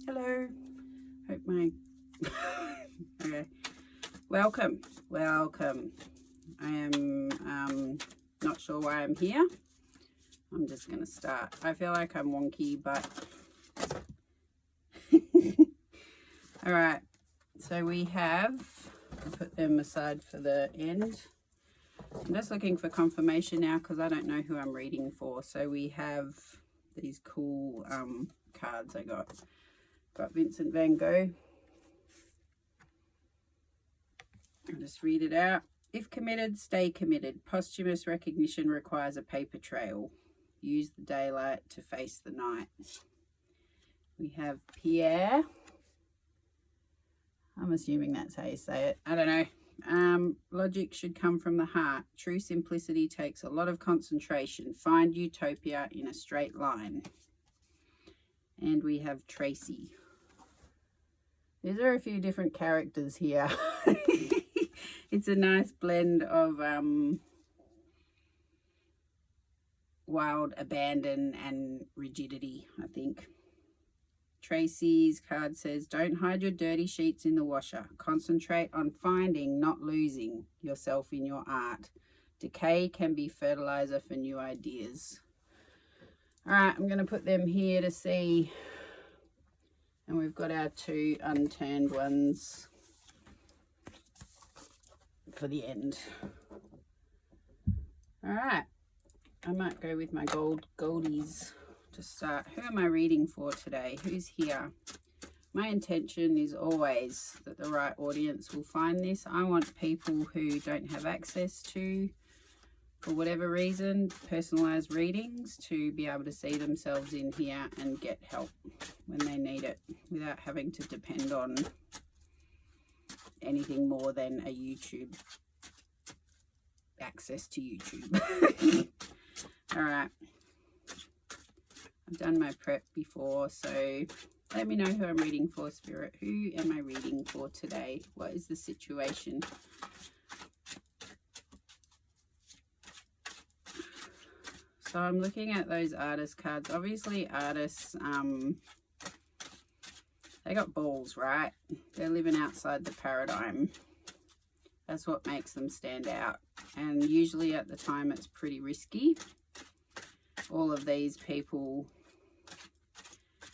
Hello. Hope my okay. Welcome. I am not sure why I'm here. I'm just gonna start. I feel like I'm wonky, but all right. So we have, I'll put them aside for the end. I'm just looking for confirmation now because I don't know who I'm reading for. So we have these cool cards I got. Got Vincent van Gogh. I'll just read it out. If committed, stay committed. Posthumous recognition requires a paper trail. Use the daylight to face the night. We have Pierre. I'm assuming that's how you say it. I don't know. Logic should come from the heart. True simplicity takes a lot of concentration. Find utopia in a straight line. And we have Tracy. These are a few different characters here. It's a nice blend of wild abandon and rigidity, I think. Tracy's card says, don't hide your dirty sheets in the washer. Concentrate on finding, not losing yourself in your art. Decay can be fertilizer for new ideas. All right, I'm going to put them here to see. And we've got our two unturned ones for the end. All right, I might go with my goldies to start. Who am I reading for today? Who's here? My intention is always that the right audience will find this. I want people who don't have access to, for whatever reason, personalized readings to be able to see themselves in here and get help when they need it without having to depend on anything more than a YouTube access to YouTube. All right, I've done my prep before, so let me know who I'm reading for, Spirit. Who am I reading for today? What is the situation? So I'm looking at those artist cards. Obviously artists, they got balls, right? They're living outside the paradigm. That's what makes them stand out. And usually at the time it's pretty risky. All of these people,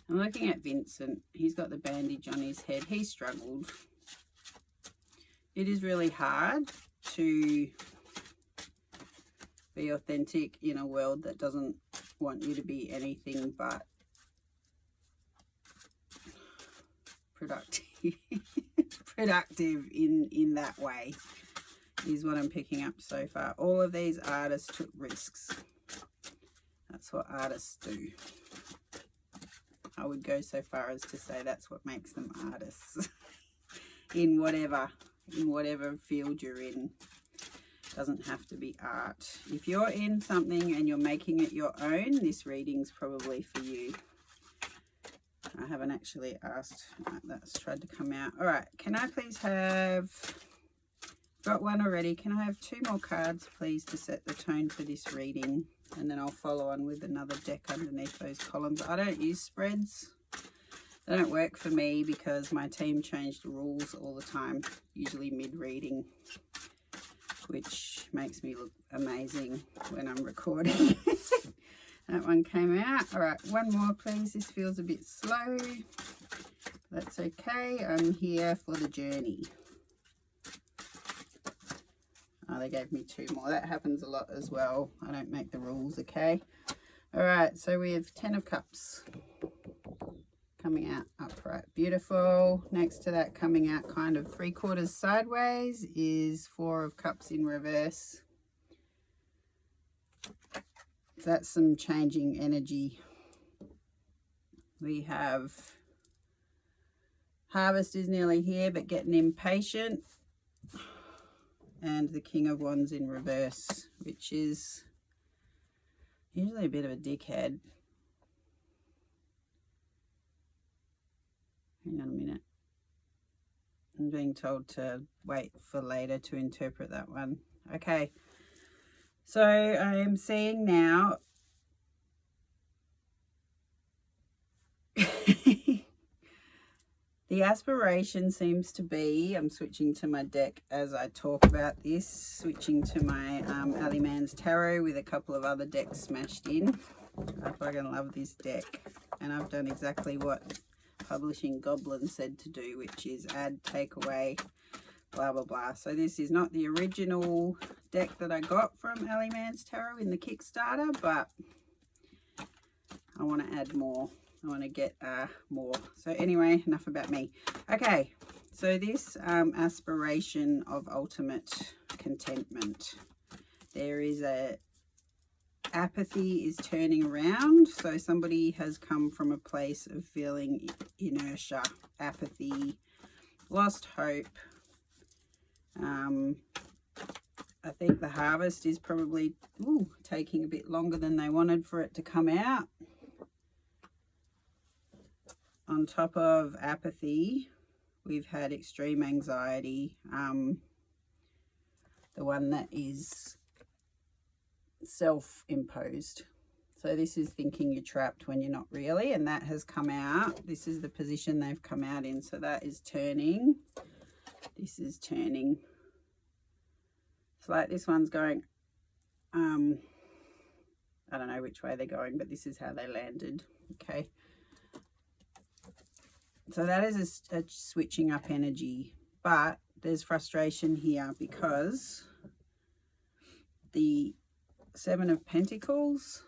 I'm looking at Vincent. He's got the bandage on his head. He struggled. It is really hard to be authentic in a world that doesn't want you to be anything but productive. Productive in that way is what I'm picking up so far. All of these artists took risks. That's what artists do. I would go so far as to say that's what makes them artists. in whatever field you're in. Doesn't have to be art. If you're in something and you're making it your own, this reading's probably for you. I haven't actually asked. That's tried to come out. All right, can I please have, got one already, can I have two more cards please to set the tone for this reading, and then I'll follow on with another deck underneath those columns. I don't use spreads. They don't work for me because my team change the rules all the time, usually mid-reading, which makes me look amazing when I'm recording. That one came out. All right, one more please. This feels a bit slow. That's okay. I'm here for the journey. Oh, they gave me two more. That happens a lot as well. I don't make the rules, okay? All right, so we have 10 of Cups coming out upright. Beautiful. Next to that, coming out kind of 3/4 sideways, is 4 of Cups in reverse. So that's some changing energy. We have Harvest is nearly here, but getting impatient. And the King of Wands in reverse, which is usually a bit of a dickhead. Hang on a minute. I'm being told to wait for later to interpret that one. Okay. So I am seeing now the aspiration seems to be, I'm switching to my deck as I talk about this, switching to my Ali Mans Tarot with a couple of other decks smashed in. I fucking love this deck, and I've done exactly what Publishing Goblin said to do, which is add, take away, blah blah blah. So this is not the original deck that I got from Ali Mans Tarot in the Kickstarter, but I want to add more. I want to get more. So anyway, enough about me. Okay, so this aspiration of ultimate contentment, there is a apathy is turning around. So somebody has come from a place of feeling inertia, apathy, lost hope. I think the harvest is probably taking a bit longer than they wanted for it to come out. On top of apathy, we've had extreme anxiety, the one that is self-imposed. So this is thinking you're trapped when you're not really, and that has come out. This is the position they've come out in. So that is turning. This is turning. It's like this one's going, I don't know which way they're going, but this is how they landed. Okay. So that is a switching up energy, but there's frustration here because the Seven of Pentacles,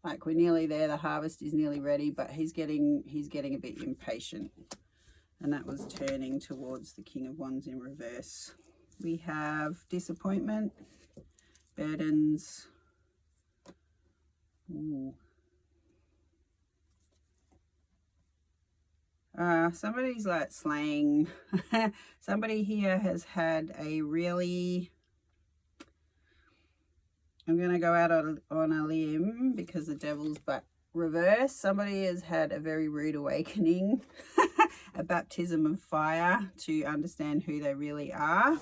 like we're nearly there, the harvest is nearly ready, but he's getting a bit impatient, and that was turning towards the King of Wands in reverse. We have disappointment, burdens. Ooh. Somebody's like slaying. Somebody here has had a really, I'm going to go out on a limb because the devil's back reverse. Somebody has had a very rude awakening, a baptism of fire to understand who they really are.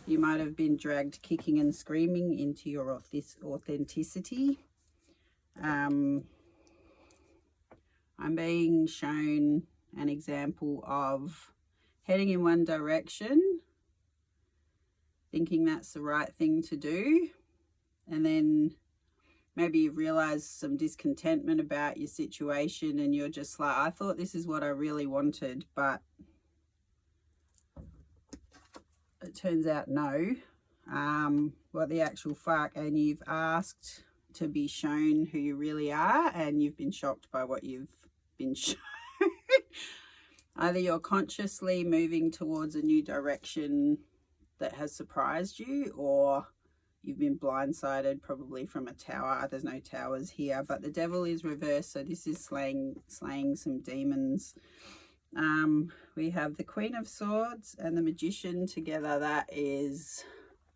You might have been dragged kicking and screaming into your authenticity. I'm being shown an example of heading in one direction, thinking that's the right thing to do, and then maybe you've realized some discontentment about your situation and you're just like, I thought this is what I really wanted, but it turns out no. What the actual fuck, and you've asked to be shown who you really are, and you've been shocked by what you've been shown. Either you're consciously moving towards a new direction that has surprised you, or you've been blindsided, probably from a tower. There's no towers here, but the devil is reversed, so this is slaying some demons. We have the Queen of Swords and the Magician together. That is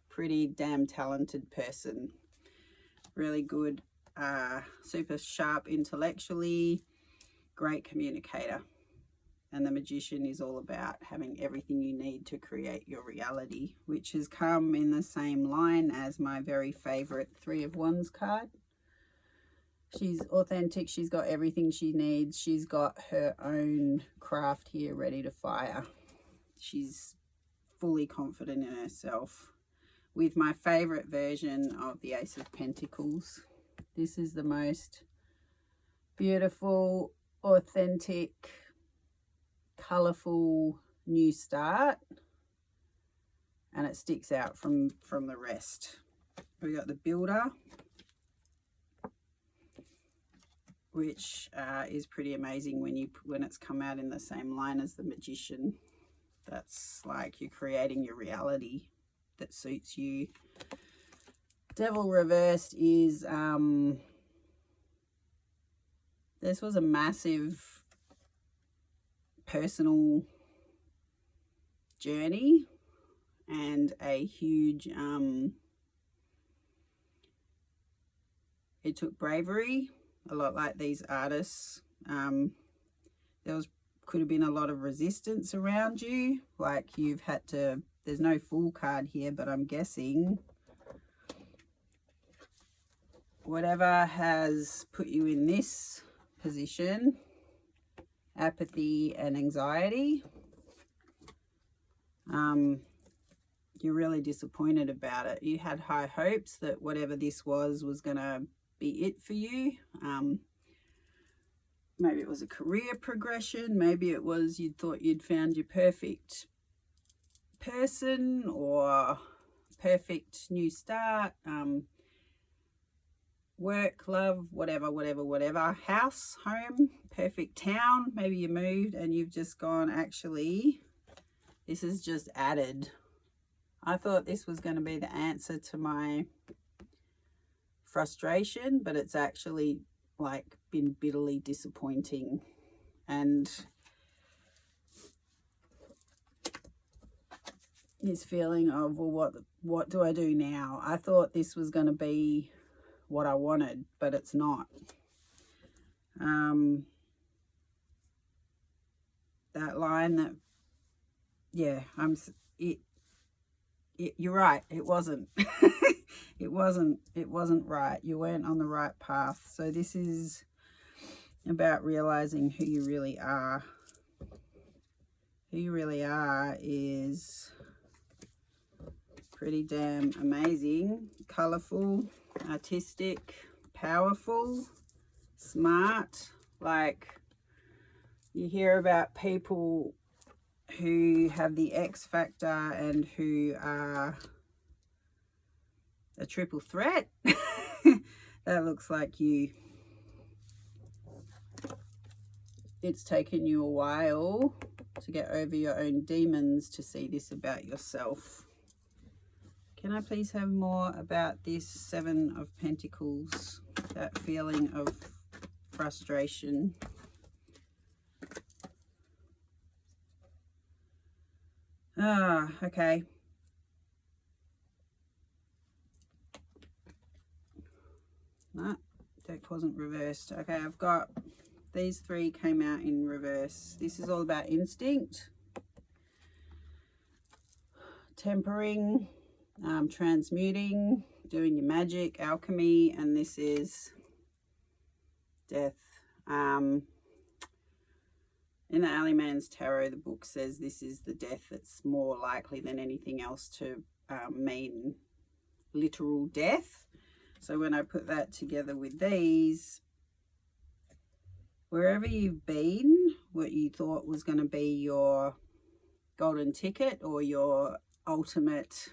pretty damn talented person. Really good, super sharp intellectually, great communicator. And the Magician is all about having everything you need to create your reality, which has come in the same line as my very favorite Three of Wands card. She's authentic. She's got everything she needs. She's got her own craft here ready to fire. She's fully confident in herself. With my favorite version of the Ace of Pentacles. This is the most beautiful, authentic, colorful new start, and it sticks out from the rest. We got the Builder, which is pretty amazing when it's come out in the same line as the Magician. That's like you're creating your reality that suits you. Devil reversed is this was a massive personal journey and a huge it took bravery, a lot like these artists. Could have been a lot of resistance around you, like you've had to, there's no Fool card here, but I'm guessing whatever has put you in this position apathy and anxiety. You're really disappointed about it. You had high hopes that whatever this was going to be it for you. Maybe it was a career progression. Maybe it was you thought you'd found your perfect person or perfect new start. Work, love, whatever. House, home, perfect town. Maybe you moved and you've just gone, actually, this is just added. I thought this was going to be the answer to my frustration, but it's actually like been bitterly disappointing. And this feeling of, well, what do I do now? I thought this was going to be what I wanted, but it's not. That line that, yeah, you're right, it wasn't. it wasn't right. You weren't on the right path. So this is about realizing who you really are. Who you really are is pretty damn amazing, colorful, artistic, powerful, smart. Like, you hear about people who have the X factor and who are a triple threat. That looks like you. It's taken you a while to get over your own demons to see this about yourself. Can I please have more about this Seven of Pentacles? That feeling of frustration. Okay. No, deck wasn't reversed. Okay, I've got these three came out in reverse. This is all about instinct, tempering, transmuting, doing your magic, alchemy, and this is death. In the Alleyman's Tarot, the book says this is the death that's more likely than anything else to mean literal death. So when I put that together with these, wherever you've been, what you thought was going to be your golden ticket or your ultimate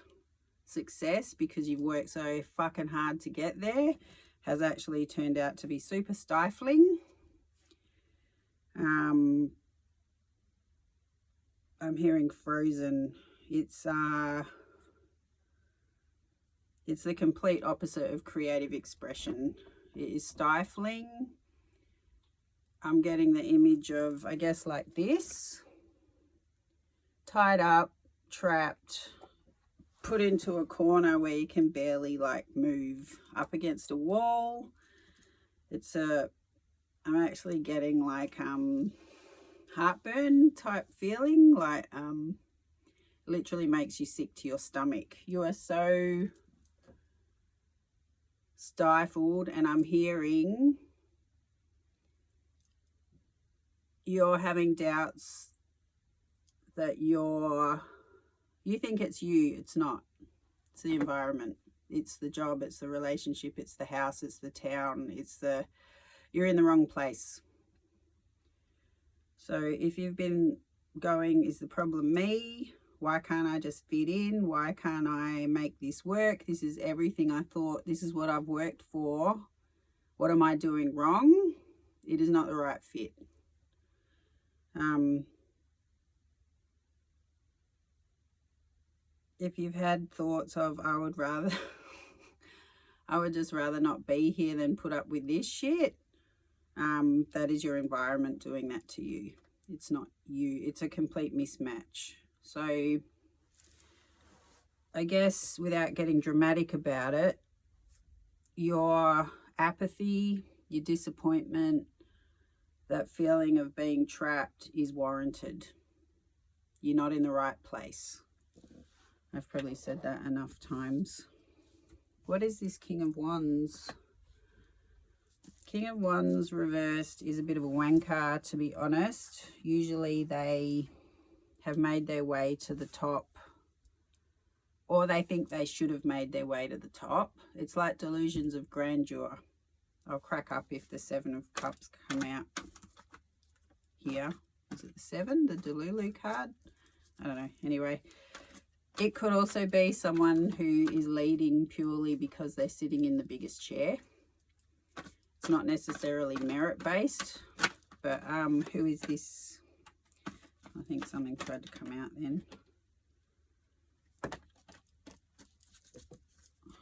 success because you've worked so fucking hard to get there, has actually turned out to be super stifling. I'm hearing frozen. It's the complete opposite of creative expression. It is stifling. I'm getting the image of, I guess, like this. Tied up, trapped, put into a corner where you can barely like move, up against a wall. I'm actually getting like heartburn type feeling, like literally makes you sick to your stomach. You are so stifled, and I'm hearing you're having doubts that you think it's you. It's not. It's the environment. It's the job. It's the relationship. It's the house. It's the town. You're in the wrong place. So if you've been going, is the problem me? Why can't I just fit in? Why can't I make this work? This is everything I thought. This is what I've worked for. What am I doing wrong? It is not the right fit. If you've had thoughts of, I would just rather not be here than put up with this shit, that is your environment doing that to you. It's not you. It's a complete mismatch. So I guess without getting dramatic about it, your apathy, your disappointment, that feeling of being trapped is warranted. You're not in the right place. I've probably said that enough times. What is this King of Wands? King of Wands reversed is a bit of a wanker, to be honest. Usually they have made their way to the top, or they think they should have made their way to the top. It's like delusions of grandeur. I'll crack up if the Seven of Cups come out here. Is it the 7, the Delulu card? I don't know. Anyway, it could also be someone who is leading purely because they're sitting in the biggest chair. It's not necessarily merit-based, but who is this? I think something tried to come out then. I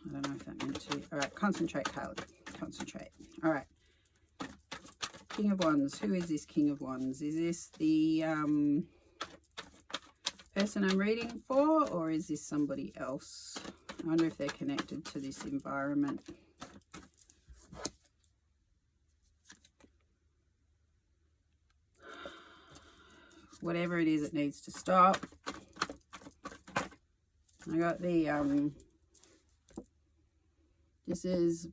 don't know if that meant to. All right, concentrate, Caleb. Concentrate. All right. King of Wands. Who is this King of Wands? Is this the person I'm reading for, or is this somebody else? I wonder if they're connected to this environment. Whatever it is, it needs to stop. I got the this is,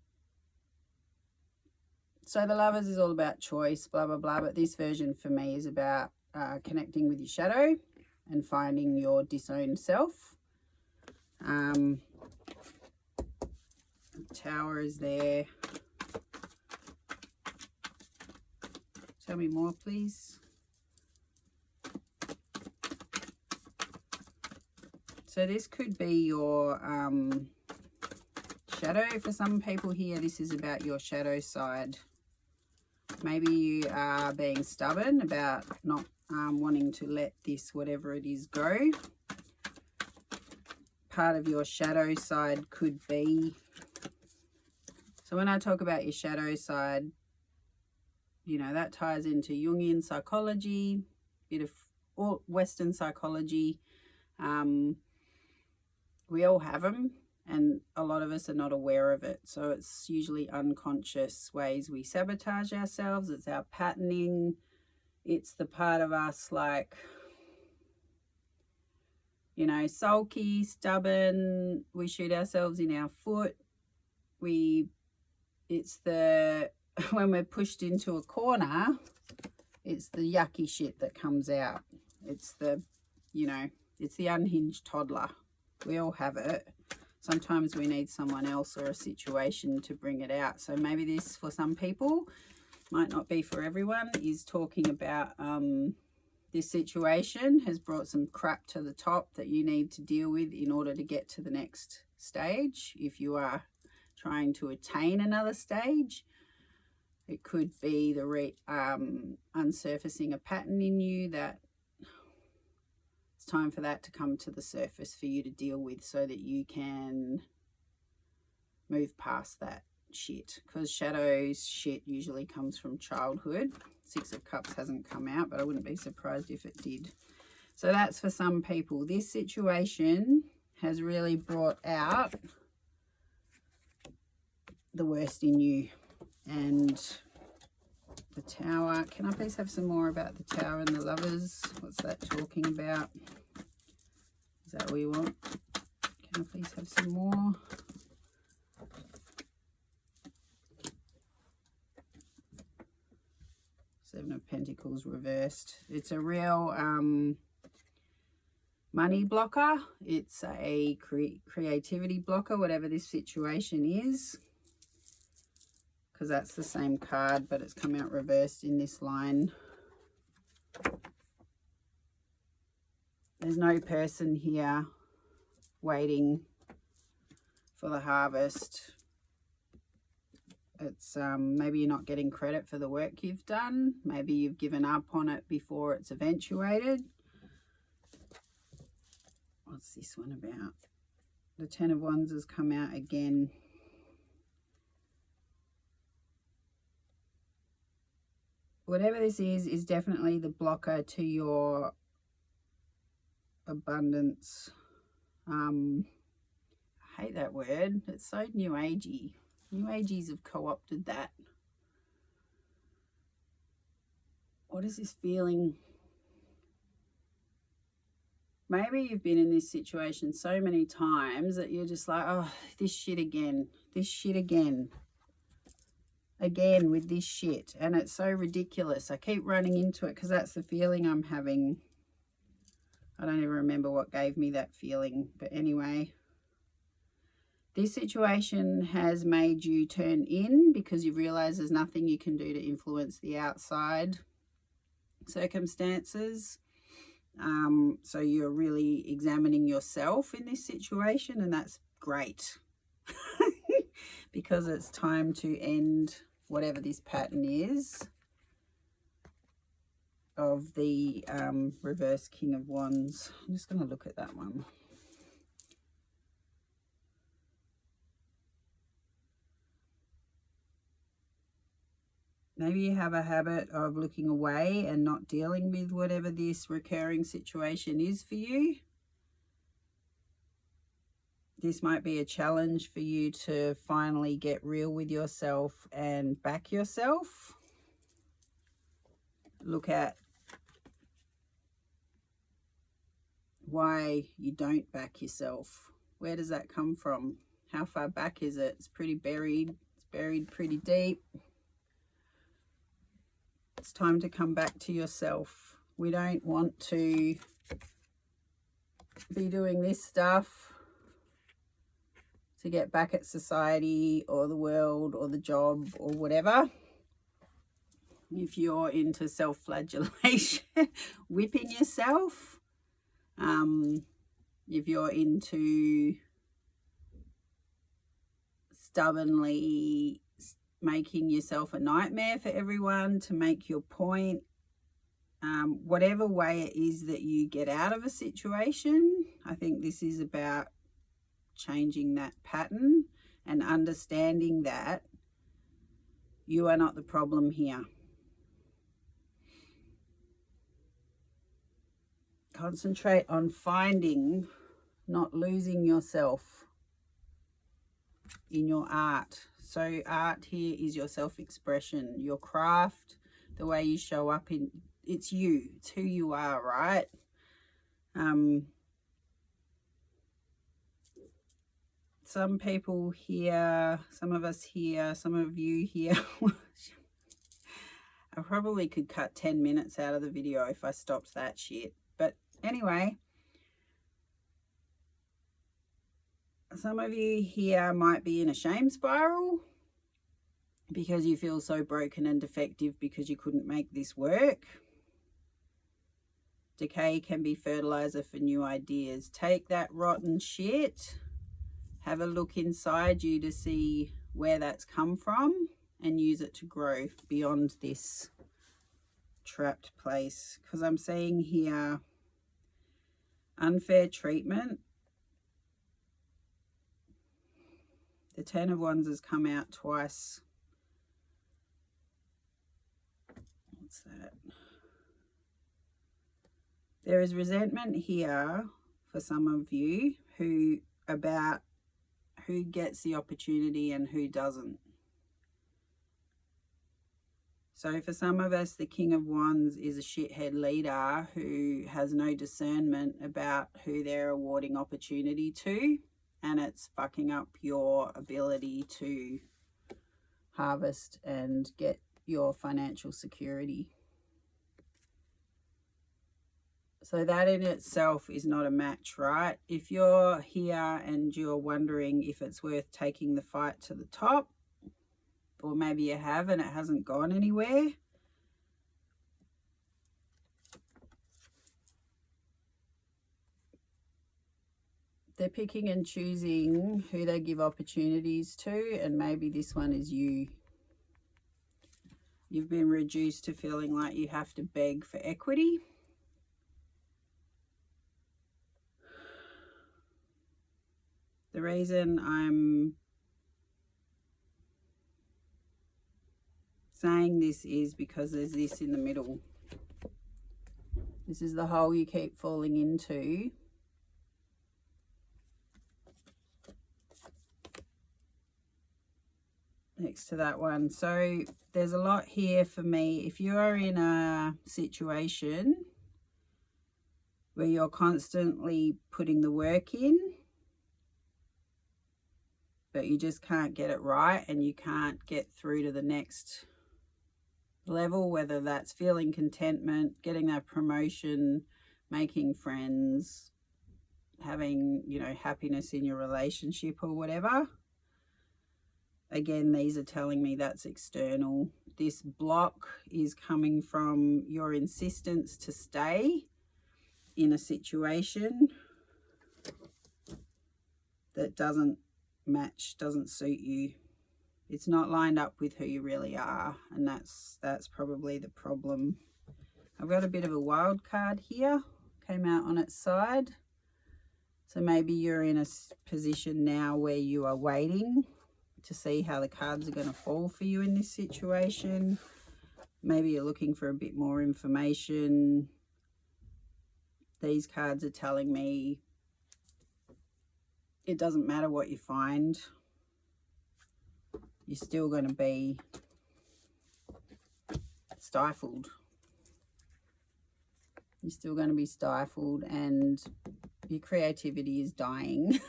so the Lovers is all about choice, blah blah blah, but this version for me is about connecting with your shadow and finding your disowned self. Tower is there. Tell me more, please. So this could be your shadow. For some people here, this is about your shadow side. Maybe you are being stubborn about not wanting to let this, whatever it is, go. Part of your shadow side could be, so when I talk about your shadow side, you know, that ties into Jungian psychology, bit of Western psychology. We all have them, and a lot of us are not aware of it. So it's usually unconscious ways we sabotage ourselves. It's our patterning. It's the part of us like, you know, sulky, stubborn. We shoot ourselves in our foot. It's the, when we're pushed into a corner, it's the yucky shit that comes out. It's the, you know, it's the unhinged toddler. We all have it. Sometimes we need someone else or a situation to bring it out. So maybe this, for some people, might not be for everyone, is talking about this situation has brought some crap to the top that you need to deal with in order to get to the next stage. If you are trying to attain another stage, it could be the unsurfacing a pattern in you that it's time for that to come to the surface for you to deal with, so that you can move past that shit. Because shadows shit usually comes from childhood. 6 of Cups hasn't come out, but I wouldn't be surprised if it did. So that's for some people. This situation has really brought out the worst in you. And the Tower. Can I please have some more about the Tower and the Lovers? What's that talking about? Is that what you want? Can I please have some more? Seven of Pentacles reversed. It's a real money blocker. It's a creativity blocker, whatever this situation is. Because that's the same card, but it's come out reversed in this line. There's no person here waiting for the harvest. It's maybe you're not getting credit for the work you've done. Maybe you've given up on it before it's eventuated. What's this one about? The Ten of Wands has come out again. Whatever this is definitely the blocker to your abundance. I hate that word. It's so new agey. New ages have co-opted that. What is this feeling? Maybe you've been in this situation so many times that you're just like, oh, this shit again. This shit again. again with this shit, and it's so ridiculous. I keep running into it because that's the feeling I'm having. I don't even remember what gave me that feeling, but anyway, this situation has made you turn in because you realize there's nothing you can do to influence the outside circumstances. So you're really examining yourself in this situation, and that's great because it's time to end whatever this pattern is of the reverse King of Wands. I'm just going to look at that one. Maybe you have a habit of looking away and not dealing with whatever this recurring situation is for you. This might be a challenge for you to finally get real with yourself and back yourself. Look at why you don't back yourself. Where does that come from? How far back is it? It's pretty buried. It's buried pretty deep. It's time to come back to yourself. We don't want to be doing this stuff to get back at society or the world or the job or whatever. If you're into self-flagellation, whipping yourself, if you're into stubbornly making yourself a nightmare for everyone to make your point, whatever way it is that you get out of a situation, I think this is about changing that pattern and understanding that you are not the problem here. Concentrate on finding, not losing yourself in your art. So art here is your self-expression, your craft, the way you show up in, it's you, it's who you are, right? Some people here, some of us here, some of you here, I probably could cut 10 minutes out of the video if I stopped that shit. But anyway, some of you here might be in a shame spiral because you feel so broken and defective because you couldn't make this work. Decay can be fertilizer for new ideas. Take that rotten shit, have a look inside you to see where that's come from and use it to grow beyond this trapped place. Because I'm seeing here unfair treatment. The Ten of Wands has come out twice. What's that? There is resentment here for some of you about who gets the opportunity and who doesn't. So for some of us, the King of Wands is a shithead leader who has no discernment about who they're awarding opportunity to, and it's fucking up your ability to harvest and get your financial security. So that in itself is not a match, right? If you're here and you're wondering if it's worth taking the fight to the top, or maybe you have and it hasn't gone anywhere, they're picking and choosing who they give opportunities to, and maybe this one is you. You've been reduced to feeling like you have to beg for equity. The reason I'm saying this is because there's this in the middle. This is the hole you keep falling into. Next to that one. So there's a lot here for me. If you are in a situation where you're constantly putting the work in, but you just can't get it right, and you can't get through to the next level, whether that's feeling contentment, getting that promotion, making friends, having, you know, happiness in your relationship or whatever. Again, these are telling me that's external. This block is coming from your insistence to stay in a situation that doesn't match, doesn't suit you. It's not lined up with who you really are, and that's probably the problem. I've got a bit of a wild card here, came out on its side. So maybe you're in a position now where you are waiting to see how the cards are going to fall for you in this situation. Maybe you're looking for a bit more information. These cards are telling me it doesn't matter what you find. You're still going to be stifled. You're still going to be stifled, and your creativity is dying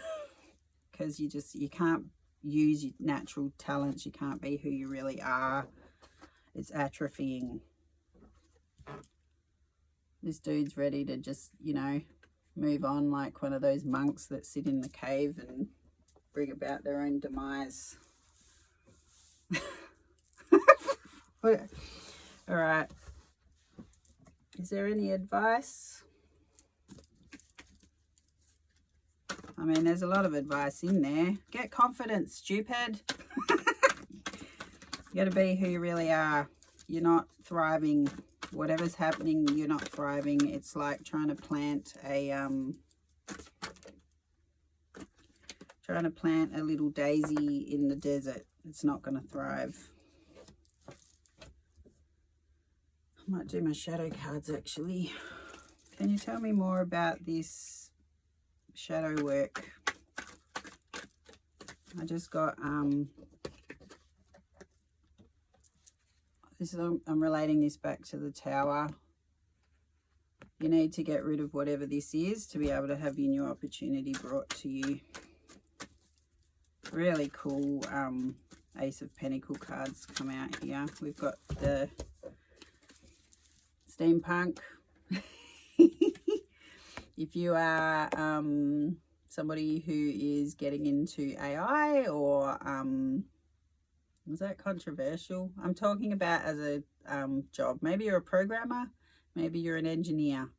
because you can't use your natural talents. You can't be who you really are. It's atrophying. This dude's ready to just, you know, move on like one of those monks that sit in the cave and bring about their own demise. All right. Is there any advice? I mean, there's a lot of advice in there. Get confidence, stupid. You got to be who you really are. You're not thriving. Whatever's happening, you're not thriving. It's like trying to plant a little daisy in the desert. It's not going to thrive. I might do my shadow cards actually. Can you tell me more about this shadow work? I just got I'm relating this back to the Tower. You need to get rid of whatever this is to be able to have your new opportunity brought to you. Really cool Ace of Pentacles cards come out here. We've got the steampunk. If you are somebody who is getting into AI, or is that controversial? I'm talking about as a job. Maybe you're a programmer, maybe you're an engineer,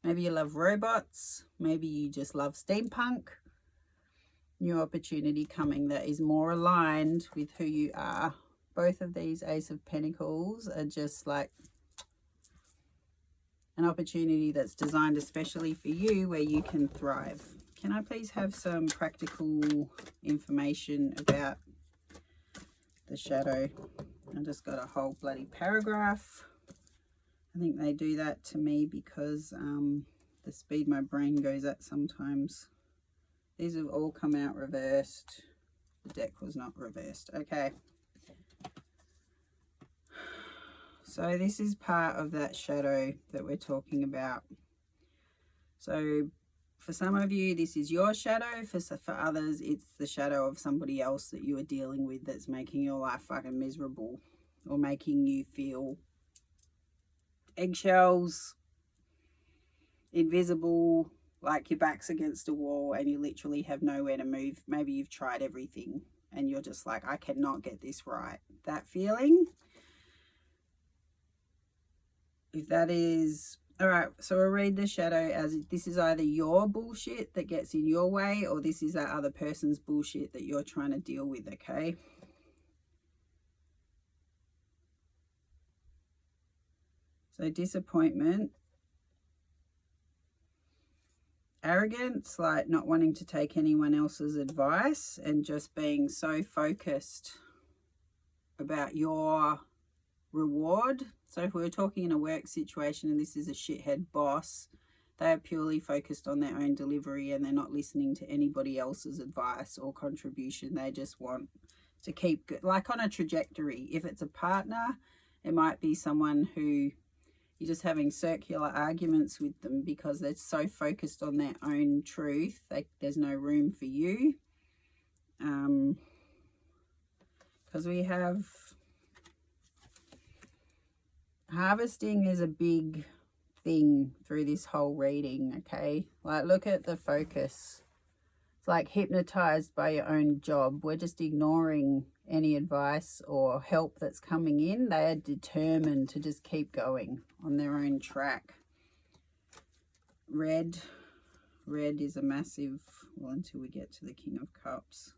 maybe you love robots, maybe you just love steampunk. New opportunity coming that is more aligned with who you are. Both of these Ace of Pentacles are just like an opportunity that's designed especially for you, where you can thrive. Can I please have some practical information about the shadow? I just got a whole bloody paragraph. I think they do that to me because the speed my brain goes at sometimes. These have all come out reversed. The deck was not reversed. Okay. So this is part of that shadow that we're talking about. So for some of you, this is your shadow. For others, it's the shadow of somebody else that you are dealing with that's making your life fucking miserable, or making you feel eggshells, invisible, like your back's against a wall and you literally have nowhere to move. Maybe you've tried everything and you're just like, I cannot get this right. That feeling. If that is... All right, so I'll read the shadow as this is either your bullshit that gets in your way, or this is that other person's bullshit that you're trying to deal with, okay? So disappointment. Arrogance, like not wanting to take anyone else's advice and just being so focused about your reward. So if we were talking in a work situation and this is a shithead boss, they are purely focused on their own delivery and they're not listening to anybody else's advice or contribution. They just want to keep, like on a trajectory. If it's a partner, it might be someone who you're just having circular arguments with them because they're so focused on their own truth. There's no room for you. because we have harvesting is a big thing through this whole reading, okay? Like, look at the focus. It's like hypnotized by your own job. We're just ignoring any advice or help that's coming in. They are determined to just keep going on their own track. Red is a massive, well, until we get to the King of Cups.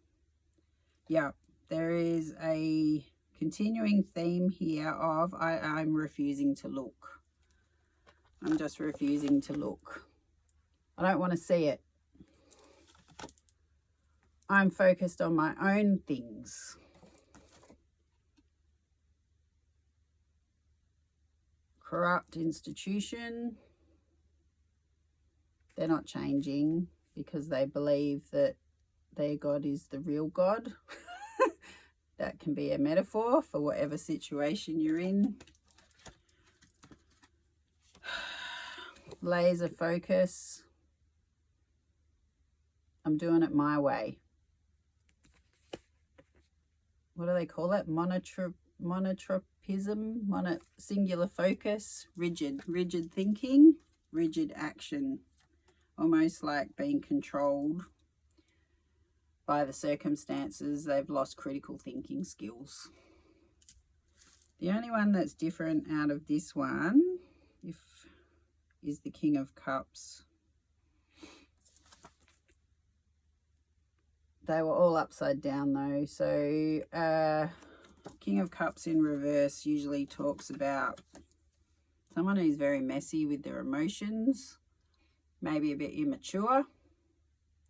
Yeah, there is a continuing theme here of I'm refusing to look. I'm just refusing to look. I don't want to see it. I'm focused on my own things. Corrupt institution. They're not changing because they believe that their God is the real God. That can be a metaphor for whatever situation you're in. Laser focus. I'm doing it my way. What do they call it? Monotropism, singular focus, rigid thinking, rigid action. Almost like being controlled by the circumstances. They've lost critical thinking skills. The only one that's different out of this one is the King of Cups. They were all upside down though. So King of Cups in reverse usually talks about someone who's very messy with their emotions, maybe a bit immature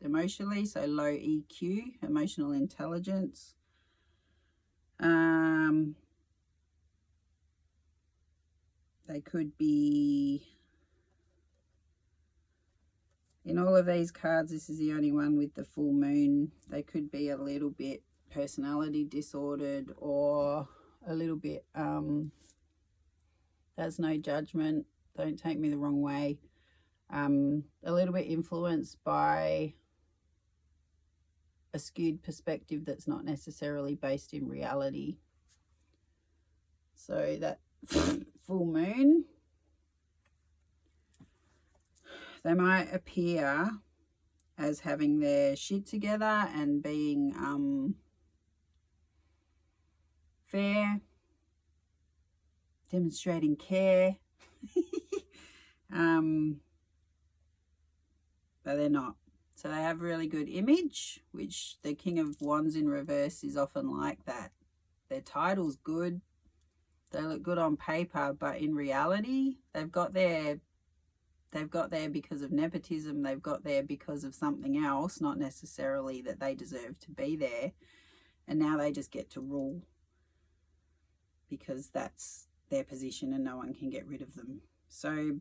emotionally, so low EQ, emotional intelligence. They could be, in all of these cards, this is the only one with the full moon. They could be a little bit personality disordered, or a little bit, there's no judgment, don't take me the wrong way, a little bit influenced by a skewed perspective that's not necessarily based in reality. So that full moon, they might appear as having their shit together and being fair, demonstrating care, but they're not. So they have really good image, which the King of Wands in reverse is often like that. Their title's good, they look good on paper, but in reality, they've got there because of nepotism, they've got there because of something else, not necessarily that they deserve to be there. And now they just get to rule because that's their position and no one can get rid of them. So,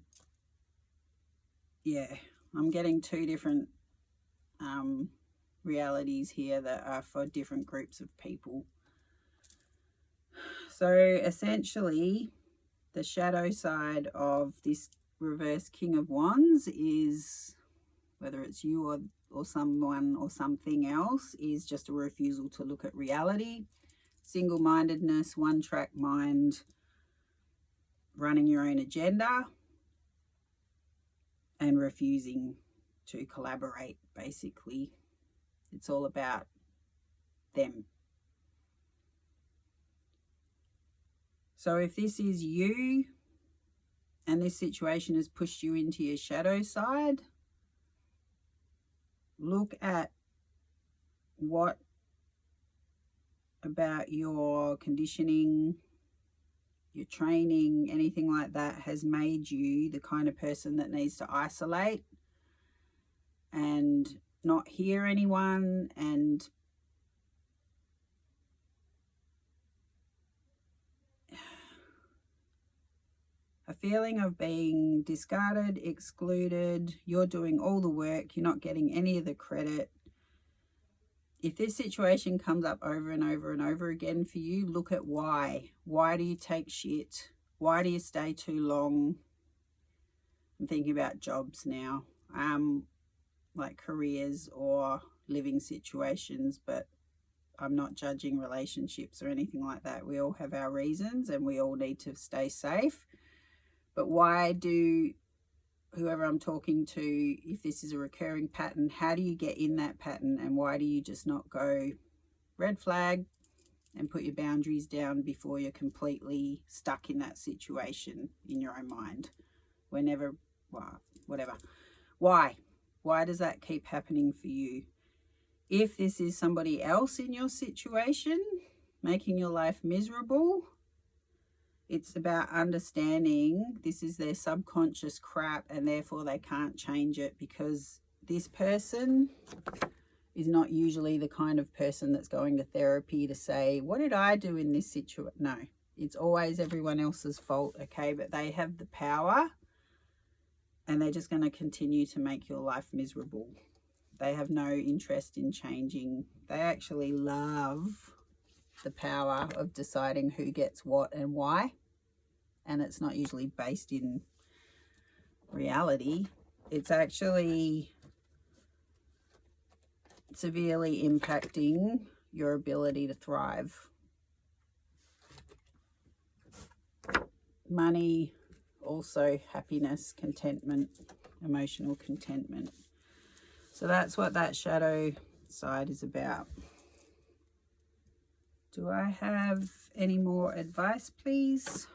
yeah, I'm getting two different realities here that are for different groups of people. So essentially, the shadow side of this reverse King of Wands is, whether it's you or someone or something else, is just a refusal to look at reality, single-mindedness, one-track mind, running your own agenda, and refusing to collaborate, basically. It's all about them. So if this is you and this situation has pushed you into your shadow side, look at what about your conditioning, your training, anything like that has made you the kind of person that needs to isolate and not hear anyone, and a feeling of being discarded, excluded. You're doing all the work, you're not getting any of the credit. If this situation comes up over and over and over again for you, look at why. Why do you take shit? Why do you stay too long? I'm thinking about jobs now, like careers or living situations, but I'm not judging relationships or anything like that. We all have our reasons and we all need to stay safe. But why do whoever I'm talking to, if this is a recurring pattern, how do you get in that pattern, and why do you just not go red flag and put your boundaries down before you're completely stuck in that situation in your own mind? Whenever, well, whatever. Why does that keep happening for you? If this is somebody else in your situation making your life miserable, it's about understanding this is their subconscious crap and therefore they can't change it, because this person is not usually the kind of person that's going to therapy to say, what did I do in this situation? No, it's always everyone else's fault, okay? But they have the power and they're just going to continue to make your life miserable. They have no interest in changing. They actually love the power of deciding who gets what and why. And it's not usually based in reality. It's actually severely impacting your ability to thrive. Money, also happiness, contentment, emotional contentment. So that's what that shadow side is about. Do I have any more advice, please?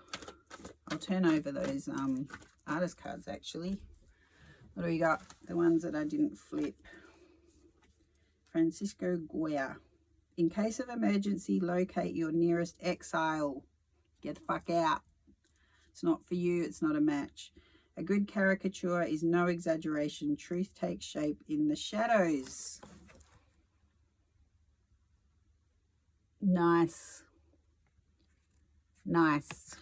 I'll turn over those artist cards actually. What do we got? The ones that I didn't flip. Francisco Goya. In case of emergency, locate your nearest exile. Get the fuck out. It's not for you. It's not a match. A good caricature is no exaggeration. Truth takes shape in the shadows. Nice. Nice.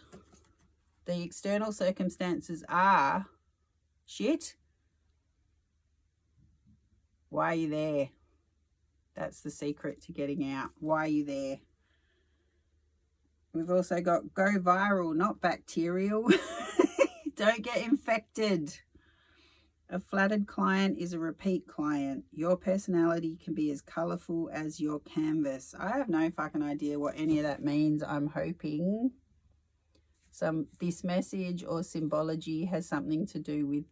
The external circumstances are shit. Why are you there? That's the secret to getting out. Why are you there? We've also got go viral, not bacterial. Don't get infected. A flattered client is a repeat client. Your personality can be as colourful as your canvas. I have no fucking idea what any of that means. I'm hoping this message or symbology has something to do with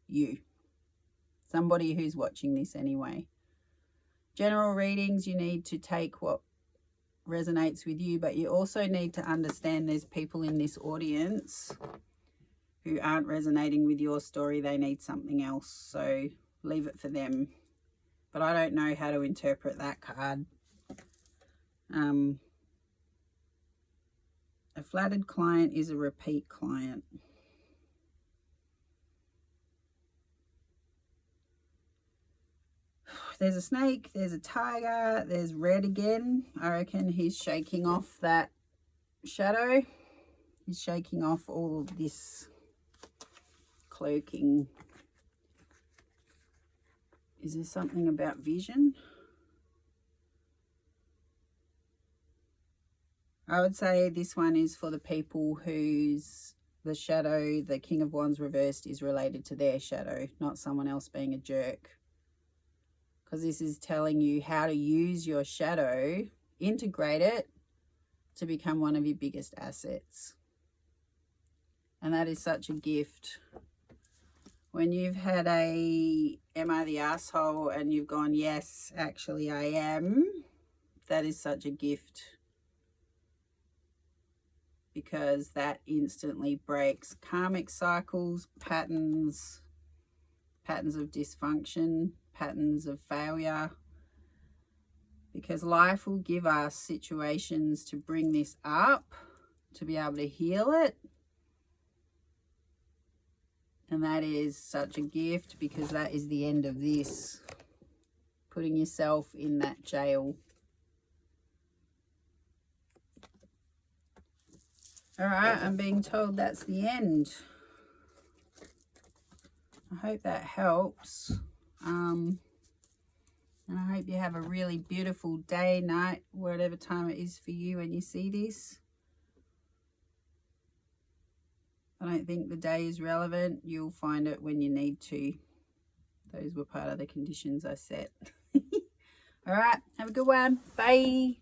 you. Somebody who's watching this anyway. General readings, you need to take what resonates with you, but you also need to understand there's people in this audience who aren't resonating with your story. They need something else, so leave it for them. But I don't know how to interpret that card. A flattered client is a repeat client. There's a snake, there's a tiger, there's red again. I reckon he's shaking off that shadow. He's shaking off all of this cloaking. Is there something about vision? I would say this one is for the people whose the shadow, the King of Wands reversed, is related to their shadow, not someone else being a jerk. Because this is telling you how to use your shadow, integrate it to become one of your biggest assets. And that is such a gift. When you've had a am I the asshole and you've gone, yes, actually I am, that is such a gift. Because that instantly breaks karmic cycles, patterns of dysfunction, patterns of failure, because life will give us situations to bring this up, to be able to heal it. And that is such a gift, because that is the end of this, putting yourself in that jail. All right, I'm being told that's the end. I hope that helps. And I hope you have a really beautiful day, night, whatever time it is for you when you see this. I don't think the day is relevant. You'll find it when you need to. Those were part of the conditions I set. All right, have a good one. Bye.